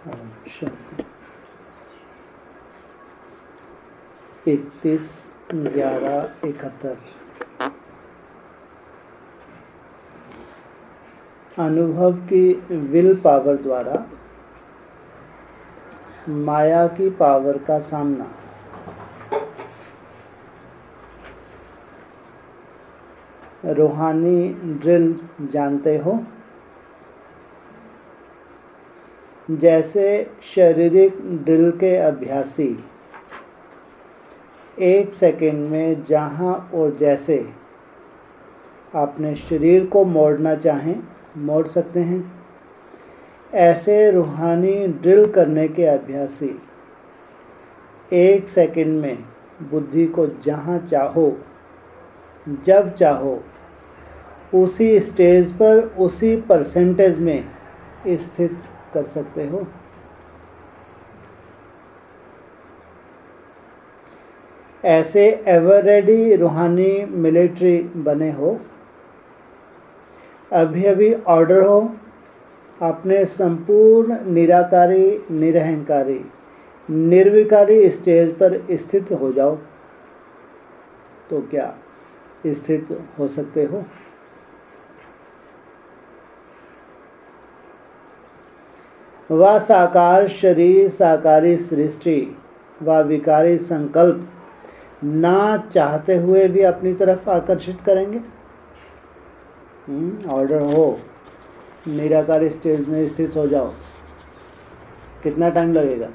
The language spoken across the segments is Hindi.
अच्छा, 31/11/71। अनुभव की विल पावर द्वारा माया की पावर का सामना। रूहानी ड्रिल जानते हो? जैसे शारीरिक ड्रिल के अभ्यासी 1 सेकंड में जहां और जैसे अपने शरीर को मोड़ना चाहें मोड़ सकते हैं, ऐसे रूहानी ड्रिल करने के अभ्यासी 1 सेकंड में बुद्धि को जहां चाहो जब चाहो उसी स्टेज पर उसी परसेंटेज में स्थित कर सकते हो। ऐसे एवर रेडी रूहानी मिलिट्री बने हो। अभी अभी ऑर्डर हो, अपने संपूर्ण निराकारी निरहंकारी निर्विकारी स्टेज पर स्थित हो जाओ, तो क्या स्थित हो सकते हो? वह साकार शरीर, साकारी सृष्टि व विकारी संकल्प ना चाहते हुए भी अपनी तरफ आकर्षित करेंगे। ऑर्डर हो, निराकार स्टेज में स्थित हो जाओ। कितना टाइम लगेगा?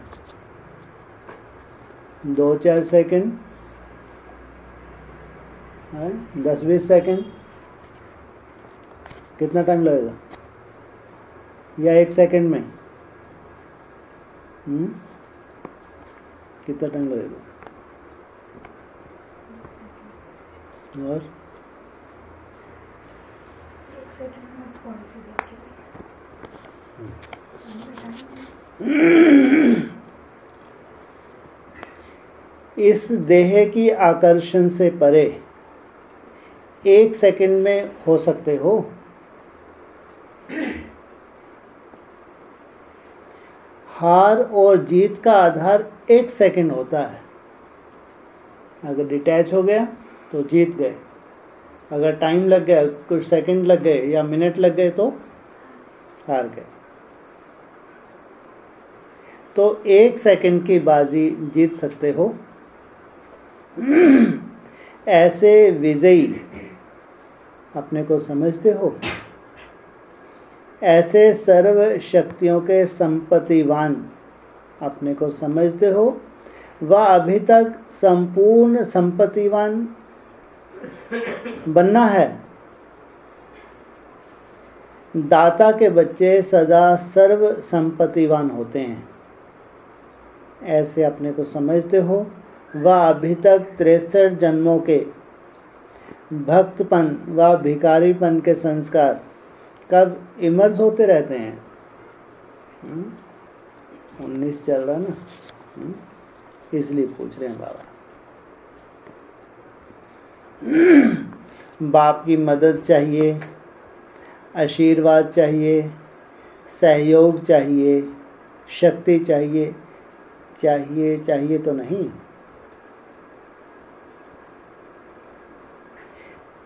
2-4 सेकंड, 10-20 सेकंड? कितना टाइम लगेगा? या 1 सेकंड में? कितना टाइम लगेगा? और 1 सेकंड में थोड़ी सी देर के लिए इस देह की आकर्षण से परे 1 सेकंड में हो सकते हो। हार और जीत का आधार 1 सेकंड होता है। अगर डिटैच हो गया तो जीत गए, अगर टाइम लग गया, कुछ सेकंड लग गए या मिनट लग गए तो हार गए। तो 1 सेकंड की बाजी जीत सकते हो। ऐसे विजयी अपने को समझते हो? ऐसे सर्व शक्तियों के संपत्तिवान अपने को समझते हो? वह अभी तक संपूर्ण संपत्तिवान बनना है। दाता के बच्चे सदा सर्व संपत्तिवान होते हैं, ऐसे अपने को समझते हो? वह अभी तक 63 जन्मों के भक्तपन व भिखारीपन के संस्कार कब इमर्ज होते रहते हैं? 19 चल रहा ना, इसलिए पूछ रहे हैं बाबा। बाप की मदद चाहिए, आशीर्वाद चाहिए, सहयोग चाहिए, शक्ति चाहिए। चाहिए तो नहीं,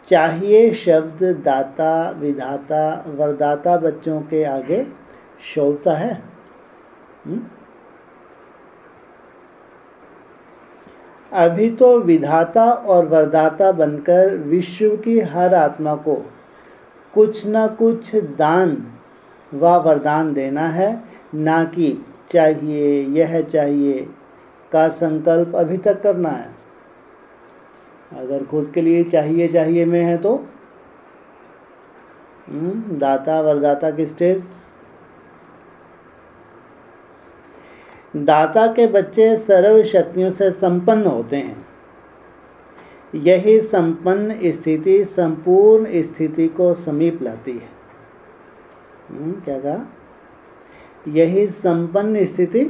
चाहिए शब्द दाता विधाता वरदाता बच्चों के आगे शोभता है। अभी तो विधाता और वरदाता बनकर विश्व की हर आत्मा को कुछ न कुछ दान व वरदान देना है, ना कि चाहिए यह चाहिए का संकल्प अभी तक करना है। अगर खुद के लिए चाहिए में है तो दाता वरदाता की स्टेज। दाता के बच्चे सर्व शक्तियों से संपन्न होते हैं। यही संपन्न स्थिति संपूर्ण स्थिति को समीप लाती है। क्या कहा? यही संपन्न स्थिति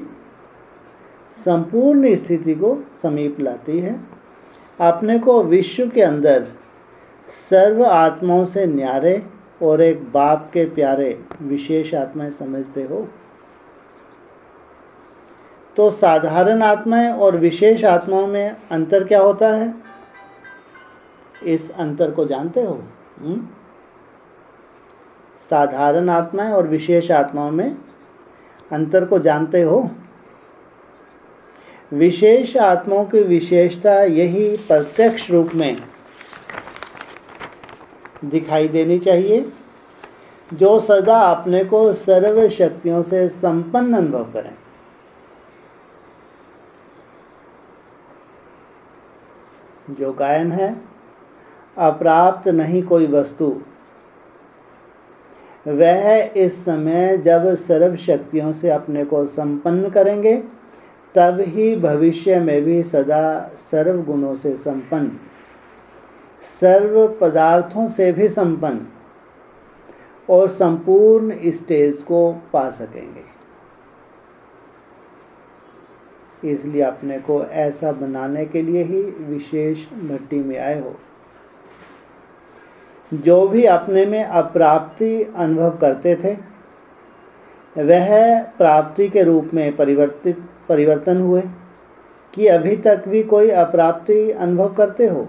संपूर्ण स्थिति को समीप लाती है। अपने को विश्व के अंदर सर्व आत्माओं से न्यारे और एक बाप के प्यारे विशेष आत्माएं समझते हो। तो साधारण आत्माएं और विशेष आत्माओं में अंतर क्या होता है? इस अंतर को जानते हो? साधारण आत्माएं और विशेष आत्माओं में अंतर को जानते हो? विशेष आत्माओं की विशेषता यही प्रत्यक्ष रूप में दिखाई देनी चाहिए, जो सदा अपने को सर्व शक्तियों से संपन्न अनुभव करें। जो गायन है, अप्राप्त नहीं कोई वस्तु, वह इस समय जब सर्व शक्तियों से अपने को संपन्न करेंगे, तब ही भविष्य में भी सदा सर्व गुणों से संपन्न, सर्व पदार्थों से भी संपन्न और संपूर्ण स्टेज को पा सकेंगे। इसलिए अपने को ऐसा बनाने के लिए ही विशेष भट्टी में आए हो। जो भी अपने में अप्राप्ति अनुभव करते थे, वह प्राप्ति के रूप में परिवर्तन हुए। कि अभी तक भी कोई अप्राप्ति अनुभव करते हो?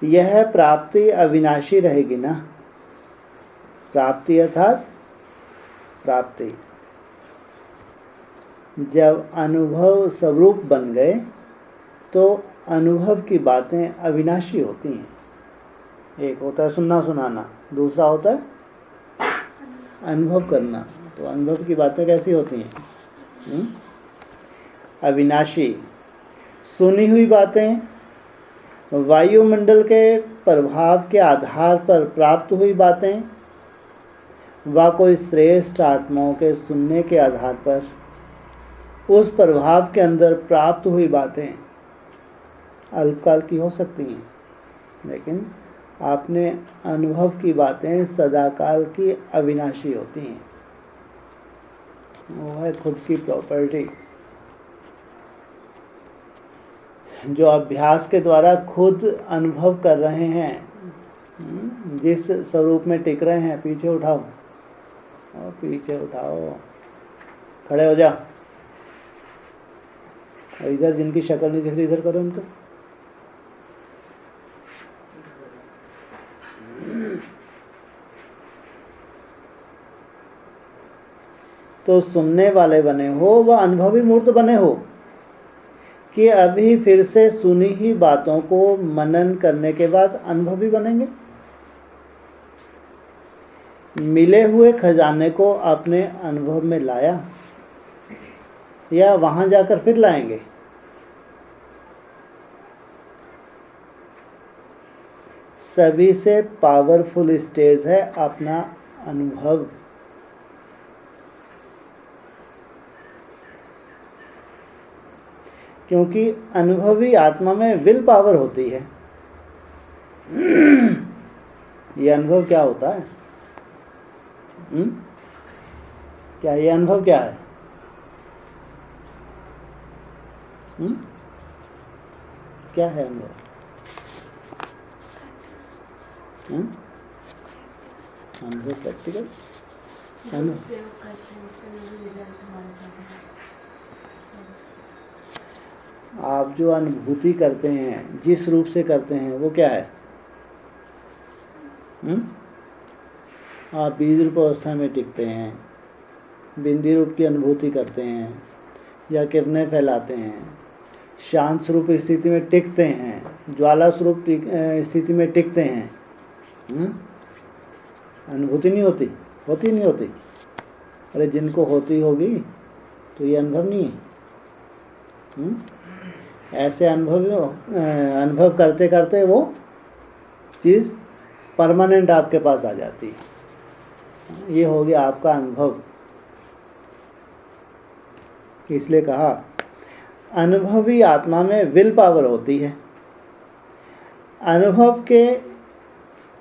यह प्राप्ति अविनाशी रहेगी ना। प्राप्ति अर्थात प्राप्ति। जब अनुभव स्वरूप बन गए तो अनुभव की बातें अविनाशी होती हैं। एक होता है सुनना सुनाना, दूसरा होता है अनुभव करना। तो अनुभव की बातें कैसी होती हैं? अविनाशी। सुनी हुई बातें वायुमंडल के प्रभाव के आधार पर प्राप्त हुई बातें व कोई श्रेष्ठ आत्माओं के सुनने के आधार पर उस प्रभाव के अंदर प्राप्त हुई बातें अल्पकाल की हो सकती हैं, लेकिन आपने अनुभव की बातें सदाकाल की अविनाशी होती हैं। वो है खुद की प्रॉपर्टी, जो अभ्यास के द्वारा खुद अनुभव कर रहे हैं। जिस स्वरूप में टिक रहे हैं, पीछे उठाओ और पीछे उठाओ, खड़े हो जाओ। और इधर जिनकी शक्ल नहीं दिख रही, इधर करो उनको। तो सुनने वाले बने हो व अनुभवी मूर्त बने हो कि अभी फिर से सुनी ही बातों को मनन करने के बाद अनुभवी बनेंगे। मिले हुए खजाने को अपने अनुभव में लाया या वहां जाकर फिर लाएंगे? सभी से पावरफुल स्टेज है अपना अनुभव। क्योंकि अनुभवी आत्मा में विल पावर होती है। ये अनुभव क्या होता है? क्या ये अनुभव क्या है? क्या है अनुभव? अनुभव प्रैक्टिकल आप जो अनुभूति करते हैं, जिस रूप से करते हैं, वो क्या है? आप बीज रूप अवस्था में टिकते हैं, बिंदी रूप की अनुभूति करते हैं या किरणें फैलाते हैं, शांत स्वरूप स्थिति में टिकते हैं, ज्वाला स्वरूप स्थिति में टिकते हैं। अनुभूति नहीं होती? होती नहीं होती? अरे जिनको होती होगी तो ये अनुभव नहीं है। ऐसे अनुभव करते करते वो चीज़ परमानेंट आपके पास आ जाती है। ये हो गया आपका अनुभव। इसलिए कहा अनुभवी आत्मा में विल पावर होती है। अनुभव के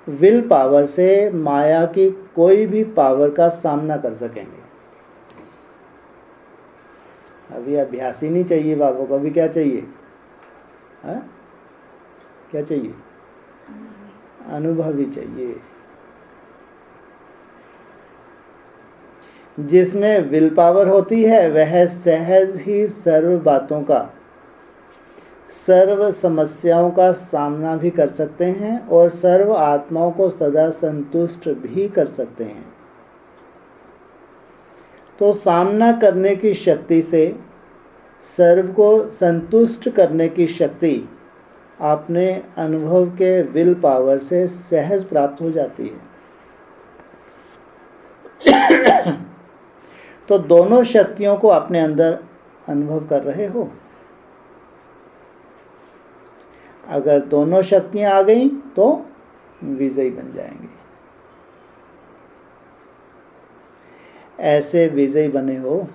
विल पावर से माया की कोई भी पावर का सामना कर सकेंगे। अभी अभ्यास ही नहीं चाहिए बाबू को। अभी क्या चाहिए? हाँ, क्या चाहिए? अनुभव ही चाहिए। जिसमें विल पावर होती है वह सहज ही सर्व बातों का, सर्व समस्याओं का सामना भी कर सकते हैं और सर्व आत्माओं को सदा संतुष्ट भी कर सकते हैं। तो सामना करने की शक्ति से सर्व को संतुष्ट करने की शक्ति अपने अनुभव के विल पावर से सहज प्राप्त हो जाती है। तो दोनों शक्तियों को अपने अंदर अनुभव कर रहे हो। अगर दोनों शक्तियां आ गई तो विजयी बन जाएंगे। ऐसे विजयी बने हो।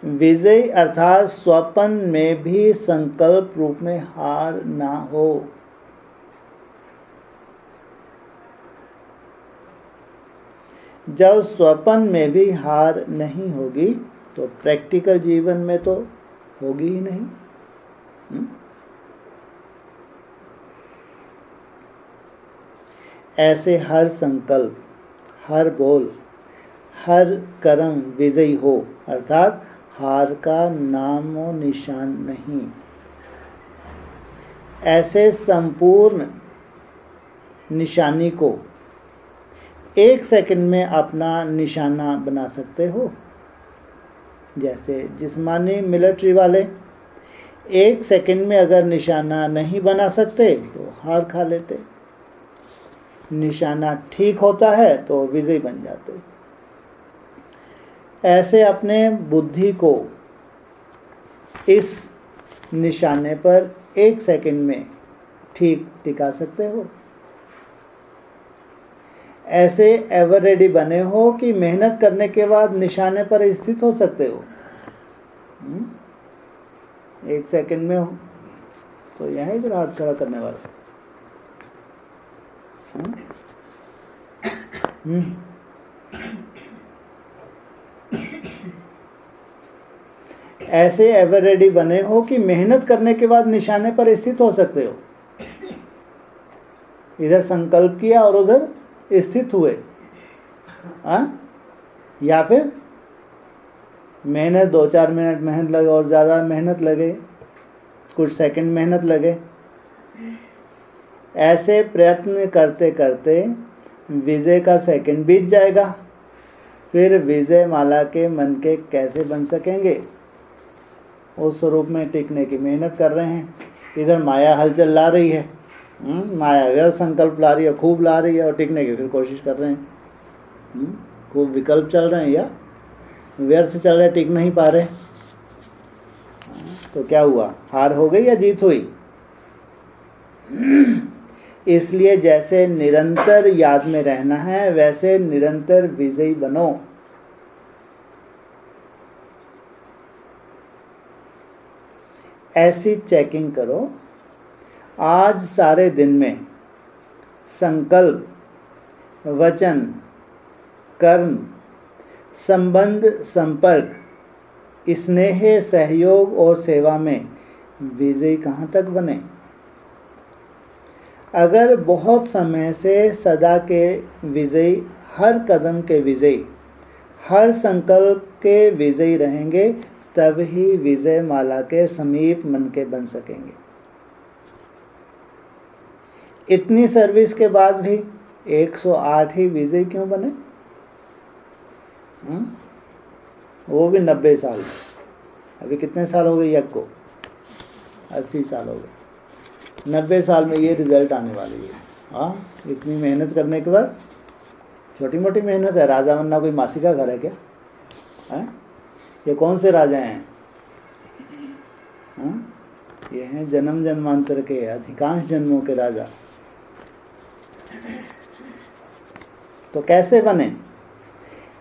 विजयी अर्थात स्वप्न में भी संकल्प रूप में हार ना हो। जब स्वप्न में भी हार नहीं होगी तो प्रैक्टिकल जीवन में तो होगी ही नहीं। ऐसे हर संकल्प, हर बोल, हर कर्म विजयी हो, अर्थात हार का नामो निशान नहीं। ऐसे संपूर्ण निशानी को एक सेकंड में अपना निशाना बना सकते हो। जैसे जिस्मानी मिलिट्री वाले एक सेकंड में अगर निशाना नहीं बना सकते तो हार खा लेते। निशाना ठीक होता है तो विजयी बन जाते। ऐसे अपने बुद्धि को इस निशाने पर एक सेकंड में ठीक टिका सकते हो। ऐसे एवर रेडी बने हो कि मेहनत करने के बाद निशाने पर स्थित हो सकते हो। एक सेकंड में हो तो यहीं पर हाथ खड़ा करने वाला। ऐसे एवर रेडी बने हो कि मेहनत करने के बाद निशाने पर स्थित हो सकते हो। इधर संकल्प किया और उधर स्थित हुए। या फिर मेहनत 2-4 मिनट मेहनत लगे और ज़्यादा मेहनत लगे, कुछ सेकंड मेहनत लगे। ऐसे प्रयत्न करते करते विजय का सेकंड बीत जाएगा। फिर विजय माला के मन के कैसे बन सकेंगे? उस स्वरूप में टिकने की मेहनत कर रहे हैं। इधर माया हलचल ला रही है, माया व्यर्थ संकल्प ला रही है, खूब ला रही है, और टिकने की फिर कोशिश कर रहे हैं। खूब विकल्प चल रहे हैं या व्यर्थ चल रहे, टिक नहीं पा रहे। तो क्या हुआ? हार हो गई या जीत हुई? इसलिए जैसे निरंतर याद में रहना है वैसे निरंतर विजयी बनो। ऐसी चेकिंग करो। आज सारे दिन में संकल्प, वचन, कर्म, संबंध, संपर्क, स्नेह, सहयोग और सेवा में विजयी कहाँ तक बने? अगर बहुत समय से सदा के विजयी, हर कदम के विजयी, हर संकल्प के विजयी रहेंगे तब ही विजय माला के समीप मन के बन सकेंगे। इतनी सर्विस के बाद भी 108 ही विजय क्यों बने? वो भी 90 साल। अभी कितने साल हो गए यज्ञ को? 80 साल हो गए। 90 साल में ये रिजल्ट आने वाली है। इतनी मेहनत करने के बाद, छोटी मोटी मेहनत है। राजा बनना कोई मासी का घर है क्या? ये कौन से राजा हैं? ये हैं जन्म जन्मांतर के, अधिकांश जन्मों के राजा। तो कैसे बने?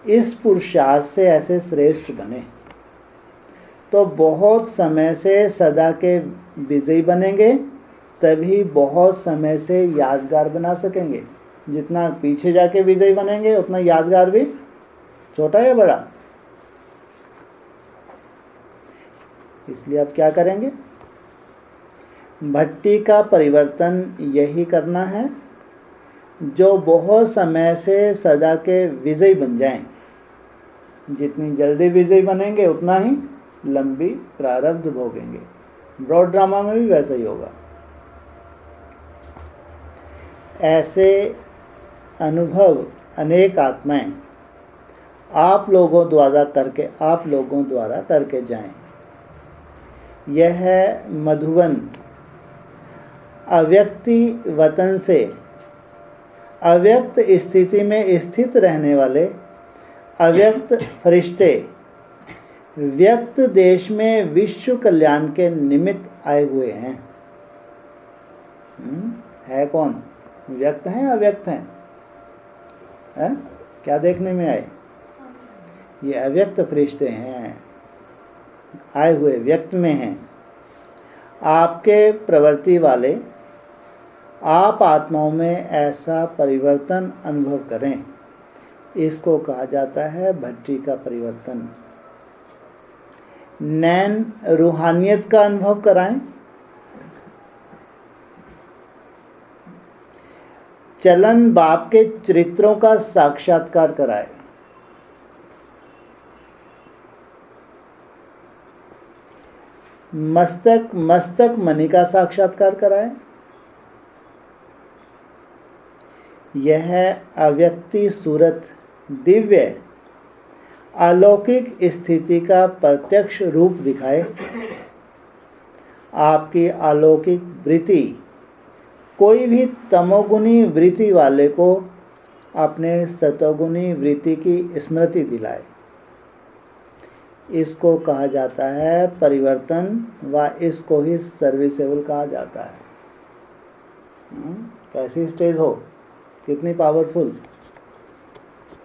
इस पुरुषार्थ से ऐसे श्रेष्ठ बने तो बहुत समय से सदा के विजयी बनेंगे, तभी बहुत समय से यादगार बना सकेंगे। जितना पीछे जाके विजयी बनेंगे उतना यादगार भी छोटा या बड़ा। इसलिए अब क्या करेंगे? भट्टी का परिवर्तन यही करना है। जो बहुत समय से सदा के विजयी बन जाएं। जितनी जल्दी विजयी बनेंगे उतना ही लंबी प्रारब्ध भोगेंगे। ब्रॉड ड्रामा में भी वैसा ही होगा। ऐसे अनुभव अनेक आत्माएं आप लोगों द्वारा करके जाएं। यह मधुवन अव्यक्ति वतन से अव्यक्त स्थिति में स्थित रहने वाले अव्यक्त फरिश्ते व्यक्त देश में विश्व कल्याण के निमित्त आए हुए हैं। है कौन? व्यक्त हैं अव्यक्त हैं? क्या देखने में आए? ये अव्यक्त फरिश्ते हैं, आए हुए व्यक्त में हैं। आपके प्रवृत्ति वाले आप आत्माओं में ऐसा परिवर्तन अनुभव करें। इसको कहा जाता है भट्टी का परिवर्तन। नैन रूहानियत का अनुभव कराएं। चलन बाप के चरित्रों का साक्षात्कार कराएं। मस्तक मणि का साक्षात्कार कराएं। यह अव्यक्ति सूरत दिव्य अलौकिक स्थिति का प्रत्यक्ष रूप दिखाए। आपकी अलौकिक वृत्ति कोई भी तमोगुणी वृत्ति वाले को अपने सतोगुणी वृत्ति की स्मृति दिलाए। इसको कहा जाता है परिवर्तन व इसको ही सर्विसेबल कहा जाता है। कैसी स्टेज हो, कितनी पावरफुल।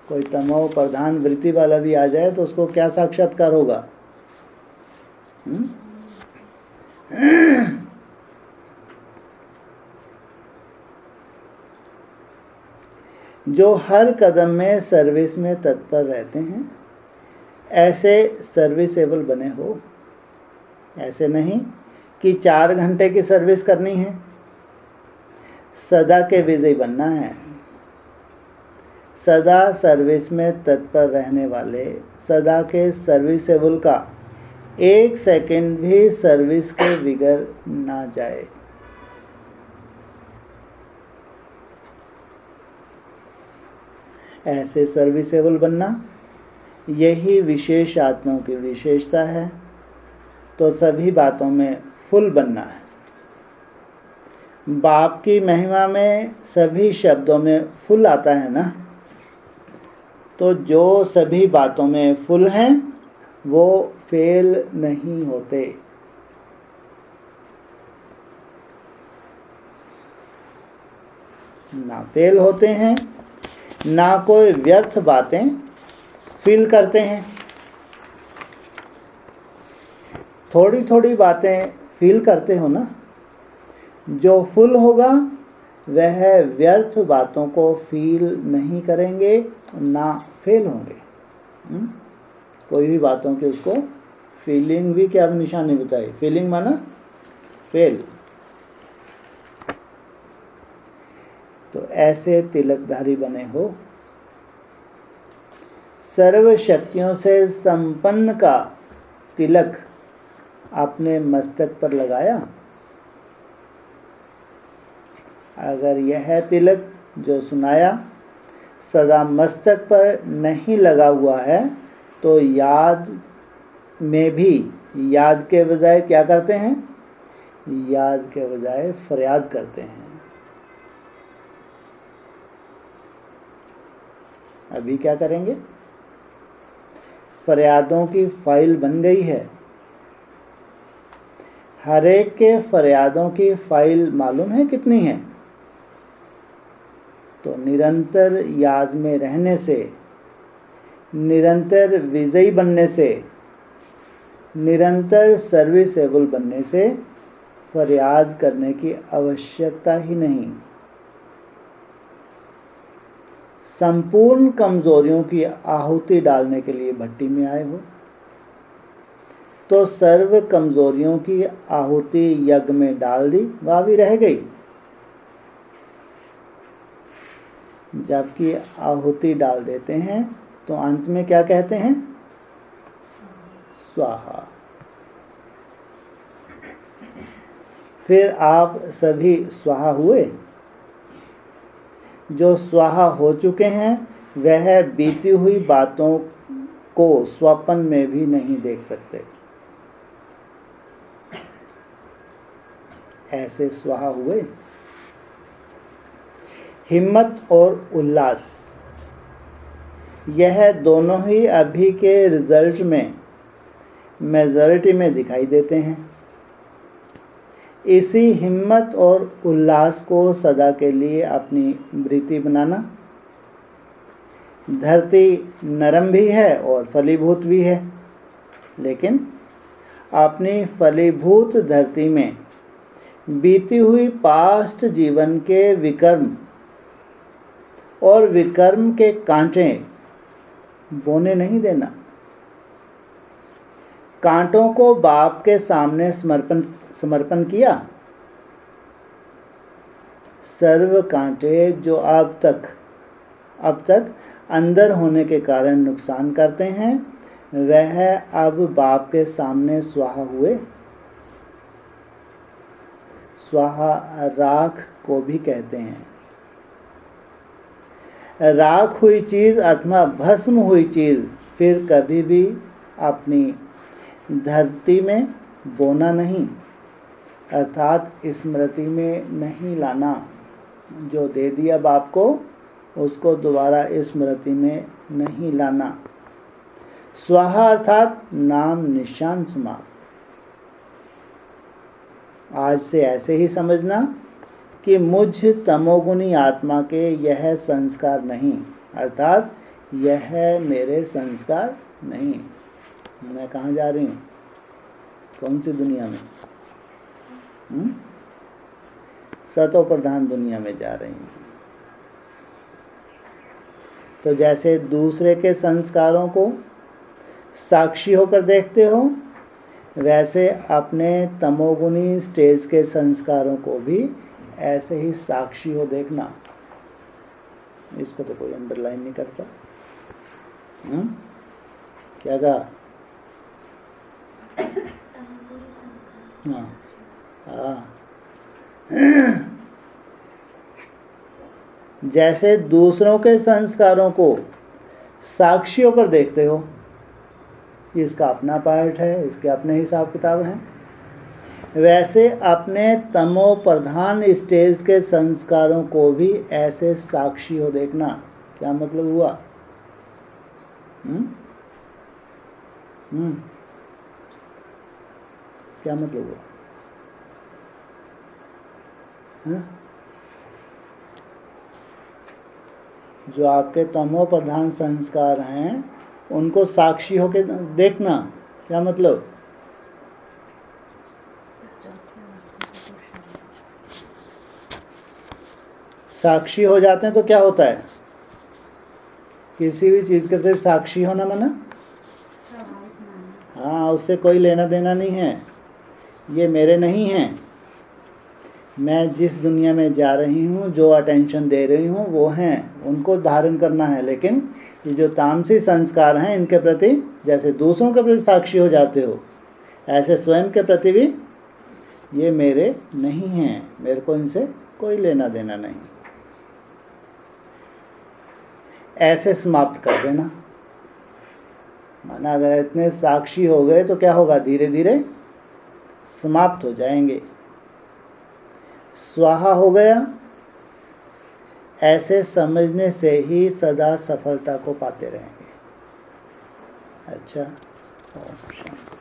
कोई तमो प्रधान वृत्ति वाला भी आ जाए तो उसको क्या साक्षात्कार होगा? जो हर कदम में सर्विस में तत्पर रहते हैं, ऐसे सर्विसेबल बने हो। ऐसे नहीं कि 4 घंटे की सर्विस करनी है, सदा के विजयी बनना है। सदा सर्विस में तत्पर रहने वाले सदा के सर्विसेबल का 1 सेकंड भी सर्विस के बिगड़ ना जाए। ऐसे सर्विसेबल बनना यही विशेष आत्माओं की विशेषता है। तो सभी बातों में फुल बनना है। बाप की महिमा में सभी शब्दों में फुल आता है ना, तो जो सभी बातों में फुल हैं वो फेल नहीं होते। ना फेल होते हैं, ना कोई व्यर्थ बातें फील करते हैं। थोड़ी थोड़ी बातें फील करते हो ना, जो फुल होगा वह व्यर्थ बातों को फील नहीं करेंगे, ना फेल होंगे। कोई भी बातों की उसको फीलिंग भी क्या निशानी बताई? फीलिंग माना फेल। तो ऐसे तिलकधारी बने हो। सर्व शक्तियों से संपन्न का तिलक अपने मस्तक पर लगाया। अगर यह तिलक जो सुनाया सदा मस्तक पर नहीं लगा हुआ है तो याद में भी याद के बजाय क्या करते हैं? याद के बजाय फरियाद करते हैं। अभी क्या करेंगे? फरियादों की फाइल बन गई है। हर एक के फरियादों की फाइल मालूम है कितनी है? तो निरंतर याद में रहने से, निरंतर विजयी बनने से, निरंतर सर्विसेबल बनने से फरियाद करने की आवश्यकता ही नहीं। संपूर्ण कमजोरियों की आहुति डालने के लिए भट्टी में आए हो तो सर्व कमजोरियों की आहुति यज्ञ में डाल दी, वह भी रह गई। जबकि आहुति डाल देते हैं तो अंत में क्या कहते हैं? स्वाहा। फिर आप सभी स्वाहा हुए। जो स्वाहा हो चुके हैं वह बीती हुई बातों को स्वप्न में भी नहीं देख सकते। ऐसे स्वाहा हुए। हिम्मत और उल्लास, यह दोनों ही अभी के रिजल्ट में मेजॉरिटी में दिखाई देते हैं। इसी हिम्मत और उल्लास को सदा के लिए अपनी वृत्ति बनाना। धरती नरम भी है और फलीभूत भी है, लेकिन अपनी फलीभूत धरती में बीती हुई पास्ट जीवन के विकर्म और विकर्म के कांटे बोने नहीं देना। कांटों को बाप के सामने समर्पण किया। सर्व कांटे जो अब तक अंदर होने के कारण नुकसान करते हैं, वह अब बाप के सामने स्वाहा हुए। स्वाहा राख को भी कहते हैं। राख हुई चीज अथवा भस्म हुई चीज फिर कभी भी अपनी धरती में बोना नहीं, अर्थात स्मृति में नहीं लाना। जो दे दिया बाप को, उसको दोबारा स्मृति में नहीं लाना। स्वाहा अर्थात नाम निशान समाप्त। आज से ऐसे ही समझना कि मुझ तमोगुनी आत्मा के यह संस्कार नहीं, अर्थात यह मेरे संस्कार नहीं। मैं कहाँ जा रही हूँ? कौन सी दुनिया में? सतो प्रधान दुनिया में जा रही हूँ। तो जैसे दूसरे के संस्कारों को साक्षी होकर देखते हो, वैसे अपने तमोगुनी स्टेज के संस्कारों को भी ऐसे ही साक्षी हो देखना। इसको तो कोई अंडरलाइन नहीं करता। क्या कहा? हाँ। जैसे दूसरों के संस्कारों को साक्षी होकर देखते हो, इसका अपना पार्ट है, इसके अपने हिसाब किताब हैं, वैसे अपने तमो प्रधान स्टेज के संस्कारों को भी ऐसे साक्षी हो देखना। क्या मतलब हुआ? क्या मतलब हुआ? जो आपके तमो प्रधान संस्कार हैं, उनको साक्षी होके देखना। क्या मतलब? साक्षी हो जाते हैं तो क्या होता है? किसी भी चीज के प्रति साक्षी होना माना, हाँ, उससे कोई लेना देना नहीं है। ये मेरे नहीं हैं। मैं जिस दुनिया में जा रही हूँ, जो अटेंशन दे रही हूँ, वो हैं, उनको धारण करना है। लेकिन ये जो तामसी संस्कार हैं, इनके प्रति जैसे दूसरों के प्रति साक्षी हो जाते हो, ऐसे स्वयं के प्रति भी ये मेरे नहीं हैं, मेरे को इनसे कोई लेना देना नहीं। ऐसे समाप्त कर देना। माना अगर इतने साक्षी हो गए तो क्या होगा? धीरे धीरे समाप्त हो जाएंगे। स्वाहा हो गया। ऐसे समझने से ही सदा सफलता को पाते रहेंगे। अच्छा, ओम शांति।